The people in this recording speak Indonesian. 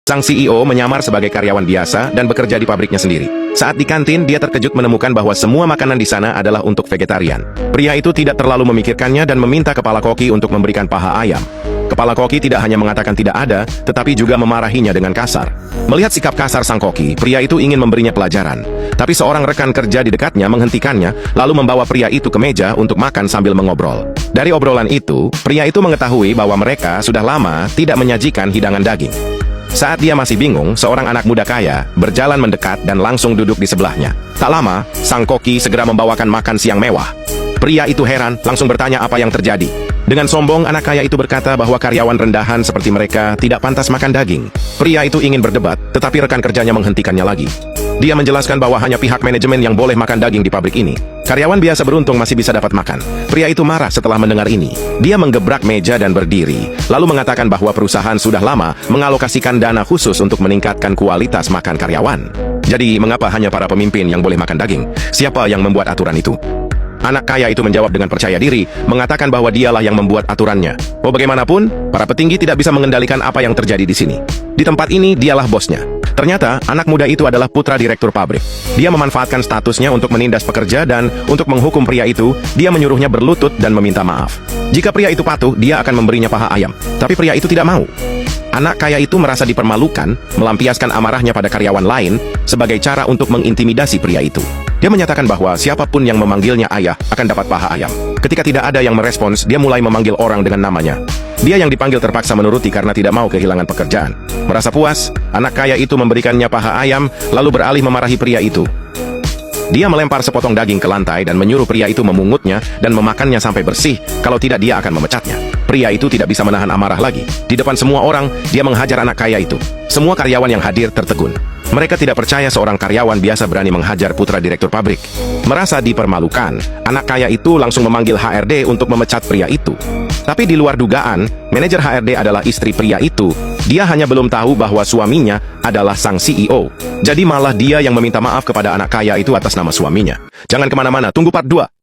Sang CEO menyamar sebagai karyawan biasa dan bekerja di pabriknya sendiri. Saat di kantin, dia terkejut menemukan bahwa semua makanan di sana adalah untuk vegetarian. Pria itu tidak terlalu memikirkannya dan meminta kepala koki untuk memberikan paha ayam. Kepala koki tidak hanya mengatakan tidak ada, tetapi juga memarahinya dengan kasar. Melihat sikap kasar sang koki, pria itu ingin memberinya pelajaran. Tapi seorang rekan kerja di dekatnya menghentikannya, lalu membawa pria itu ke meja untuk makan sambil mengobrol. Dari obrolan itu, pria itu mengetahui bahwa mereka sudah lama tidak menyajikan hidangan daging. Saat dia masih bingung, seorang anak muda kaya berjalan mendekat dan langsung duduk di sebelahnya. Tak lama, sang koki segera membawakan makan siang mewah. Pria itu heran, langsung bertanya apa yang terjadi. Dengan sombong, anak kaya itu berkata bahwa karyawan rendahan seperti mereka tidak pantas makan daging. Pria itu ingin berdebat, tetapi rekan kerjanya menghentikannya lagi. Dia menjelaskan bahwa hanya pihak manajemen yang boleh makan daging di pabrik ini. Karyawan biasa beruntung masih bisa dapat makan. Pria itu marah setelah mendengar ini. Dia menggebrak meja dan berdiri, lalu mengatakan bahwa perusahaan sudah lama mengalokasikan dana khusus untuk meningkatkan kualitas makan karyawan. Jadi, mengapa hanya para pemimpin yang boleh makan daging? Siapa yang membuat aturan itu? Anak kaya itu menjawab dengan percaya diri, mengatakan bahwa dialah yang membuat aturannya. Oh, bagaimanapun, para petinggi tidak bisa mengendalikan apa yang terjadi di sini. Di tempat ini, dialah bosnya. Ternyata, anak muda itu adalah putra direktur pabrik. Dia memanfaatkan statusnya untuk menindas pekerja dan untuk menghukum pria itu, dia menyuruhnya berlutut dan meminta maaf. Jika pria itu patuh, dia akan memberinya paha ayam. Tapi pria itu tidak mau. Anak kaya itu merasa dipermalukan, melampiaskan amarahnya pada karyawan lain sebagai cara untuk mengintimidasi pria itu. Dia menyatakan bahwa siapapun yang memanggilnya ayah akan dapat paha ayam. Ketika tidak ada yang merespons, dia mulai memanggil orang dengan namanya. Dia yang dipanggil terpaksa menuruti karena tidak mau kehilangan pekerjaan. Merasa puas, anak kaya itu memberikannya paha ayam, lalu beralih memarahi pria itu. Dia melempar sepotong daging ke lantai dan menyuruh pria itu memungutnya dan memakannya sampai bersih, kalau tidak dia akan memecatnya. Pria itu tidak bisa menahan amarah lagi. Di depan semua orang, dia menghajar anak kaya itu. Semua karyawan yang hadir tertegun. Mereka tidak percaya seorang karyawan biasa berani menghajar putra direktur pabrik. Merasa dipermalukan, anak kaya itu langsung memanggil HRD untuk memecat pria itu. Tapi di luar dugaan, manajer HRD adalah istri pria itu. Dia hanya belum tahu bahwa suaminya adalah sang CEO. Jadi malah dia yang meminta maaf kepada anak kaya itu atas nama suaminya. Jangan kemana-mana, tunggu part 2.